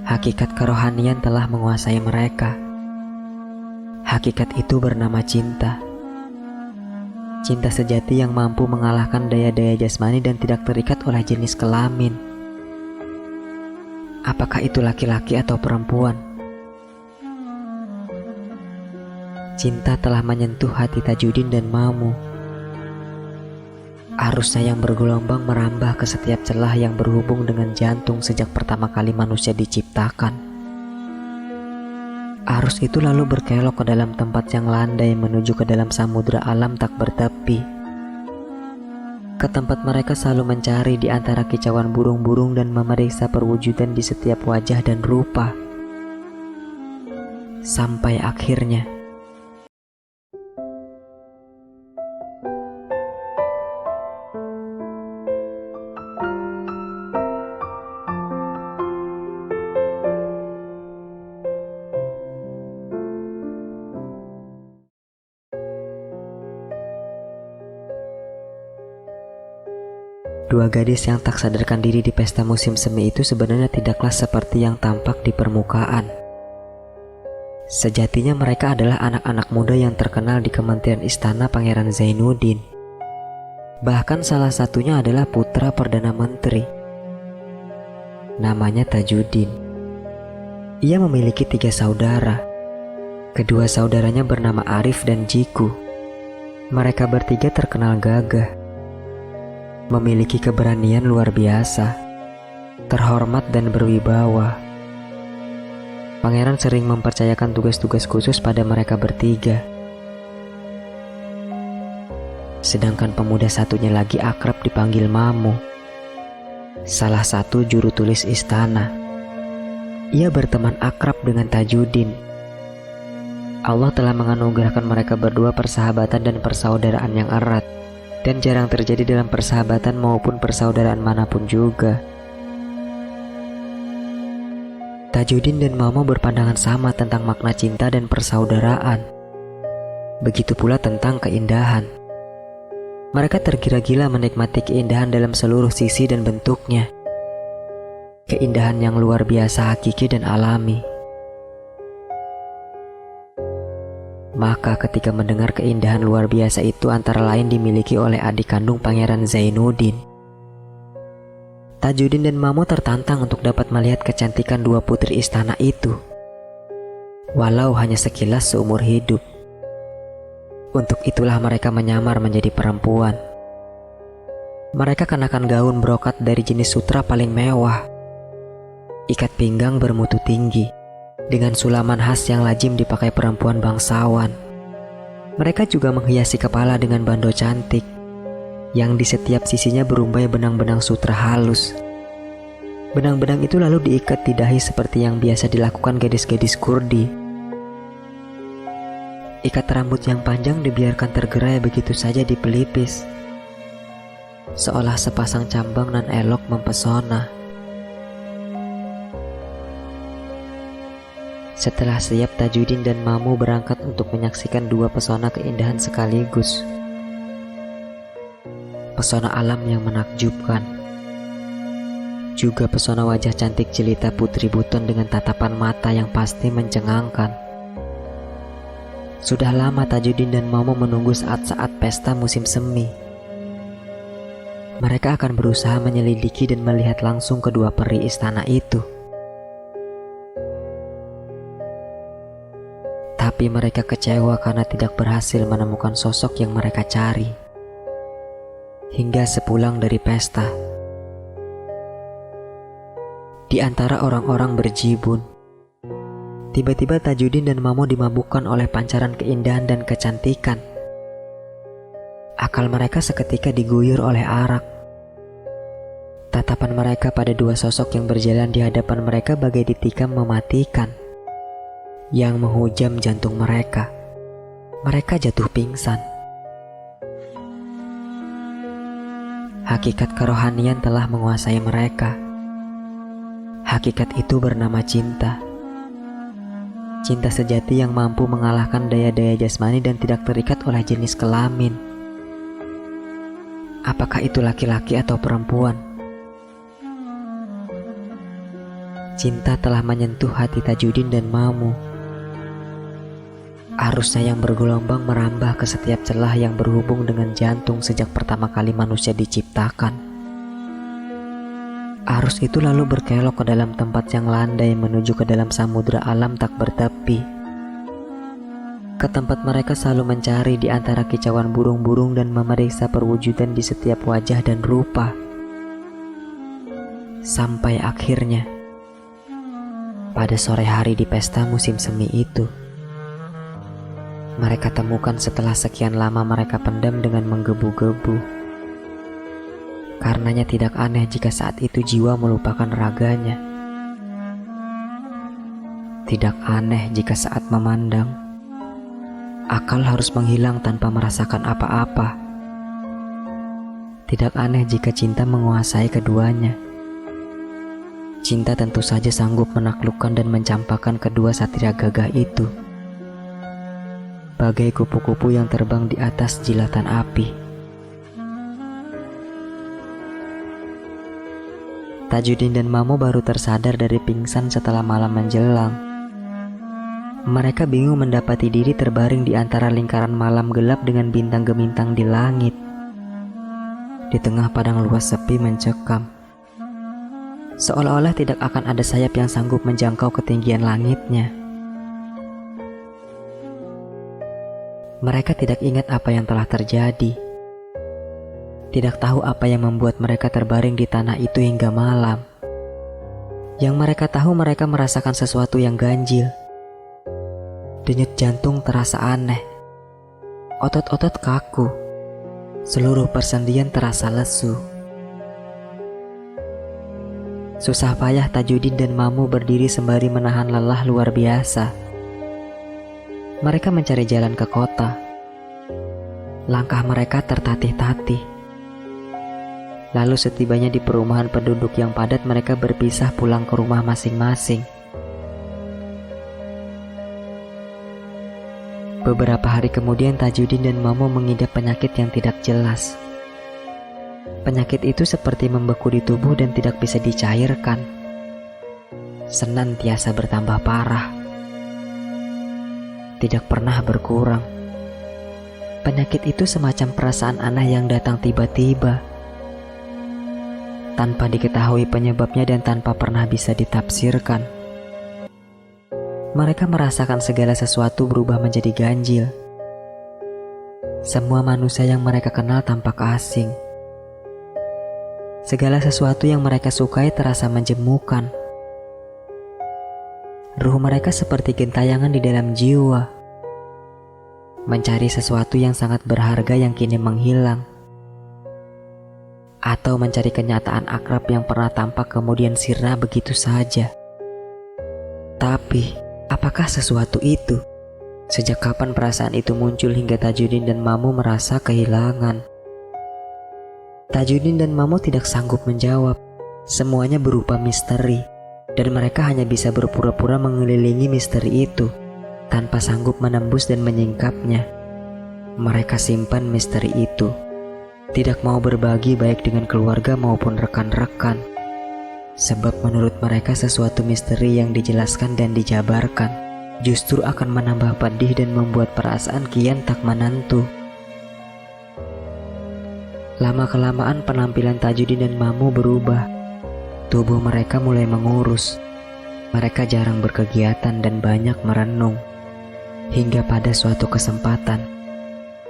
Hakikat kerohanian telah menguasai mereka. Hakikat itu bernama cinta. Cinta sejati yang mampu mengalahkan daya-daya jasmani dan tidak terikat oleh jenis kelamin. Apakah itu laki-laki atau perempuan? Cinta telah menyentuh hati Tajudin dan Mamu. Arusnya yang bergelombang merambah ke setiap celah yang berhubung dengan jantung sejak pertama kali manusia diciptakan. Arus itu lalu berkelok ke dalam tempat yang landai menuju ke dalam samudera alam tak bertepi. Ke tempat mereka selalu mencari di antara kicauan burung-burung dan memeriksa perwujudan di setiap wajah dan rupa. Sampai akhirnya dua gadis yang tak sadarkan diri di pesta musim semi itu sebenarnya tidaklah seperti yang tampak di permukaan. Sejatinya mereka adalah anak-anak muda yang terkenal di Kementerian Istana Pangeran Zainuddin. Bahkan salah satunya adalah putra Perdana Menteri. Namanya Tajudin. Ia memiliki 3 saudara. Kedua saudaranya bernama Arif dan Jiku. Mereka bertiga terkenal gagah, memiliki keberanian luar biasa, terhormat dan berwibawa. Pangeran sering mempercayakan tugas-tugas khusus pada mereka bertiga. Sedangkan pemuda satunya lagi akrab dipanggil Mamu, salah satu juru tulis istana. Ia berteman akrab dengan Tajudin. Allah telah menganugerahkan mereka berdua persahabatan dan persaudaraan yang erat, dan jarang terjadi dalam persahabatan maupun persaudaraan manapun juga. Tajudin dan Mamu berpandangan sama tentang makna cinta dan persaudaraan. Begitu pula tentang keindahan. Mereka tergila-gila menikmati keindahan dalam seluruh sisi dan bentuknya. Keindahan yang luar biasa hakiki dan alami. Maka ketika mendengar keindahan luar biasa itu antara lain dimiliki oleh adik kandung Pangeran Zainuddin, Tajudin dan Mamu tertantang untuk dapat melihat kecantikan dua putri istana itu, walau hanya sekilas seumur hidup. Untuk itulah mereka menyamar menjadi perempuan. Mereka kenakan gaun brokat dari jenis sutra paling mewah, ikat pinggang bermutu tinggi, dengan sulaman khas yang lazim dipakai perempuan bangsawan. Mereka juga menghiasi kepala dengan bando cantik, yang di setiap sisinya berumbai benang-benang sutra halus. Benang-benang itu lalu diikat di dahi seperti yang biasa dilakukan gadis-gadis Kurdi. Ikat rambut yang panjang dibiarkan tergerai begitu saja di pelipis, seolah sepasang cambang nan elok mempesona. Setelah siap, Tajudin dan Mamu berangkat untuk menyaksikan dua pesona keindahan sekaligus. Pesona alam yang menakjubkan, juga pesona wajah cantik jelita Putri Buton dengan tatapan mata yang pasti mencengangkan. Sudah lama Tajudin dan Mamu menunggu saat-saat pesta musim semi. Mereka akan berusaha menyelidiki dan melihat langsung kedua peri istana itu. Tapi mereka kecewa karena tidak berhasil menemukan sosok yang mereka cari. Hingga sepulang dari pesta, di antara orang-orang berjibun, tiba-tiba Tajudin dan Mamu dimabukkan oleh pancaran keindahan dan kecantikan. Akal mereka seketika diguyur oleh arak. Tatapan mereka pada dua sosok yang berjalan di hadapan mereka bagai ditikam mematikan, yang menghujam jantung mereka. Mereka jatuh pingsan. Hakikat kerohanian telah menguasai mereka. Hakikat itu bernama cinta. Cinta sejati yang mampu mengalahkan daya-daya jasmani dan tidak terikat oleh jenis kelamin. Apakah itu laki-laki atau perempuan? cinta telah menyentuh hati Tajudin dan Mamu. Arusnya yang bergelombang merambah ke setiap celah yang berhubung dengan jantung sejak pertama kali manusia diciptakan. Arus itu lalu berkelok ke dalam tempat yang landai menuju ke dalam samudera alam tak bertepi. Ke tempat mereka selalu mencari di antara kicauan burung-burung dan memeriksa perwujudan di setiap wajah dan rupa. Sampai akhirnya, pada sore hari di pesta musim semi itu, mereka temukan setelah sekian lama mereka pendam dengan menggebu-gebu. Karenanya tidak aneh jika saat itu jiwa melupakan raganya. Tidak aneh jika saat memandang, akal harus menghilang tanpa merasakan apa-apa. Tidak aneh jika cinta menguasai keduanya. Cinta tentu saja sanggup menaklukkan dan mencampakkan kedua satria gagah itu, bagai kupu-kupu yang terbang di atas jilatan api. Tajudin dan Mamu baru tersadar dari pingsan setelah malam menjelang. Mereka bingung mendapati diri terbaring di antara lingkaran malam gelap dengan bintang gemintang di langit. Di tengah padang luas sepi mencekam, seolah-olah tidak akan ada sayap yang sanggup menjangkau ketinggian langitnya. Mereka tidak ingat apa yang telah terjadi. Tidak tahu apa yang membuat mereka terbaring di tanah itu hingga malam. Yang mereka tahu, mereka merasakan sesuatu yang ganjil. Denyut jantung terasa aneh. Otot-otot kaku. Seluruh persendian terasa lesu. Susah payah Tajudin dan Mamu berdiri sembari menahan lelah luar biasa. Mereka mencari jalan ke kota. Langkah mereka tertatih-tatih. Lalu setibanya di perumahan penduduk yang padat, mereka berpisah pulang ke rumah masing-masing. Beberapa hari kemudian Tajudin dan Mamu mengidap penyakit yang tidak jelas. Penyakit itu seperti membeku di tubuh dan tidak bisa dicairkan. Senantiasa bertambah parah. Tidak pernah berkurang. Penyakit itu semacam perasaan aneh yang datang tiba-tiba, tanpa diketahui penyebabnya dan tanpa pernah bisa ditafsirkan. Mereka merasakan segala sesuatu berubah menjadi ganjil. Semua manusia yang mereka kenal tampak asing. Segala sesuatu yang mereka sukai terasa menjemukan. Ruh mereka seperti gentayangan di dalam jiwa, mencari sesuatu yang sangat berharga yang kini menghilang, atau mencari kenyataan akrab yang pernah tampak kemudian sirna begitu saja. Tapi, apakah sesuatu itu? Sejak kapan perasaan itu muncul hingga Tajudin dan Mamu merasa kehilangan? Tajudin dan Mamu tidak sanggup menjawab. Semuanya berupa misteri, dan mereka hanya bisa berpura-pura mengelilingi misteri itu, tanpa sanggup menembus dan menyingkapnya. Mereka simpan misteri itu, tidak mau berbagi baik dengan keluarga maupun rekan-rekan. Sebab menurut mereka sesuatu misteri yang dijelaskan dan dijabarkan justru akan menambah pedih dan membuat perasaan kian tak menentu. Lama-kelamaan penampilan Tajudin dan Mamu berubah. Tubuh mereka mulai mengurus. Mereka jarang berkegiatan dan banyak merenung. Hingga pada suatu kesempatan,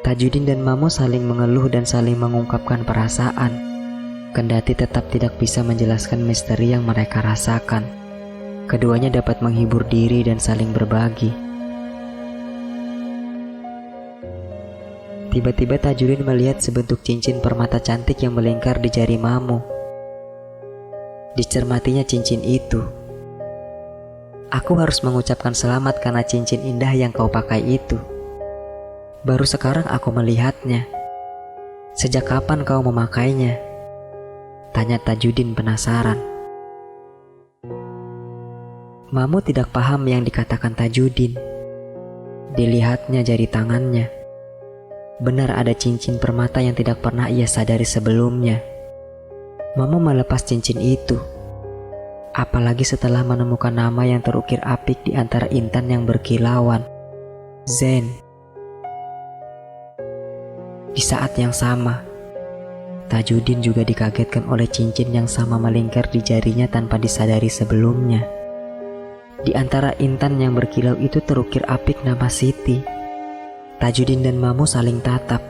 Tajudin dan Mamu saling mengeluh dan saling mengungkapkan perasaan, kendati tetap tidak bisa menjelaskan misteri yang mereka rasakan. Keduanya dapat menghibur diri dan saling berbagi. Tiba-tiba Tajudin melihat sebentuk cincin permata cantik yang melingkar di jari Mamu. Dicermatinya cincin itu. Aku harus mengucapkan selamat karena cincin indah yang kau pakai itu. Baru sekarang aku melihatnya. Sejak kapan kau memakainya? Tanya Tajudin penasaran. Mamu tidak paham yang dikatakan Tajudin. Dilihatnya jari tangannya. Benar ada cincin permata yang tidak pernah ia sadari sebelumnya. Mamu melepas cincin itu. Apalagi setelah menemukan nama yang terukir apik di antara intan yang berkilauan, Zen. Di saat yang sama, Tajudin juga dikagetkan oleh cincin yang sama melingkar di jarinya tanpa disadari sebelumnya. Di antara intan yang berkilau itu terukir apik nama Siti. Tajudin dan Mamo saling tatap.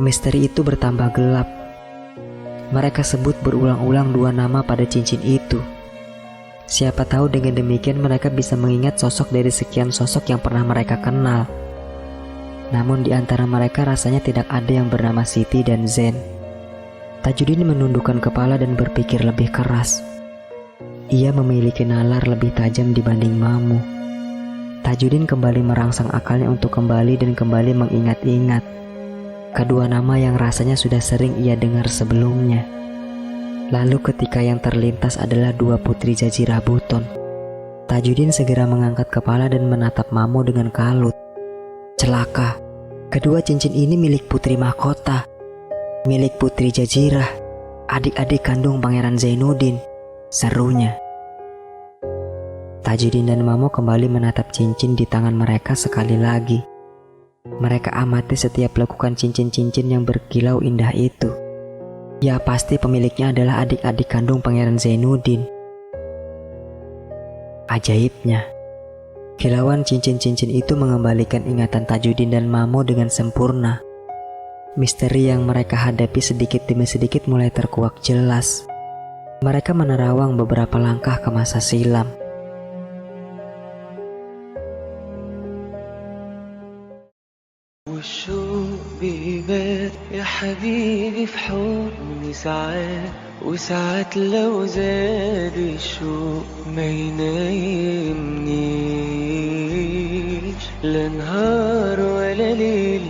Misteri itu bertambah gelap. Mereka sebut berulang-ulang dua nama pada cincin itu. Siapa tahu dengan demikian mereka bisa mengingat sosok dari sekian sosok yang pernah mereka kenal. Namun di antara mereka rasanya tidak ada yang bernama Siti dan Zen. Tajudin menundukkan kepala dan berpikir lebih keras. Ia memiliki nalar lebih tajam dibanding Mamo. Tajudin kembali merangsang akalnya untuk kembali dan kembali mengingat-ingat kedua nama yang rasanya sudah sering ia dengar sebelumnya. Lalu ketika yang terlintas adalah dua putri Jazirah Buton, Tajudin segera mengangkat kepala dan menatap Mamo dengan kalut. Celaka, kedua cincin ini milik putri mahkota, milik putri Jazirah, adik-adik kandung Pangeran Zainuddin, serunya. Tajudin dan Mamo kembali menatap cincin di tangan mereka sekali lagi. Mereka amati setiap lekukan cincin-cincin yang berkilau indah itu. Ya pasti pemiliknya adalah adik-adik kandung Pangeran Zainuddin. Ajaibnya, kilauan cincin-cincin itu mengembalikan ingatan Tajudin dan Mamo dengan sempurna. Misteri yang mereka hadapi sedikit demi sedikit mulai terkuak jelas. Mereka menerawang beberapa langkah ke masa silam. والشوق بيبات يا حبيبي في حضني ساعات وساعات لو زاد الشوق ما ينامنيش لا نهار ولا ليل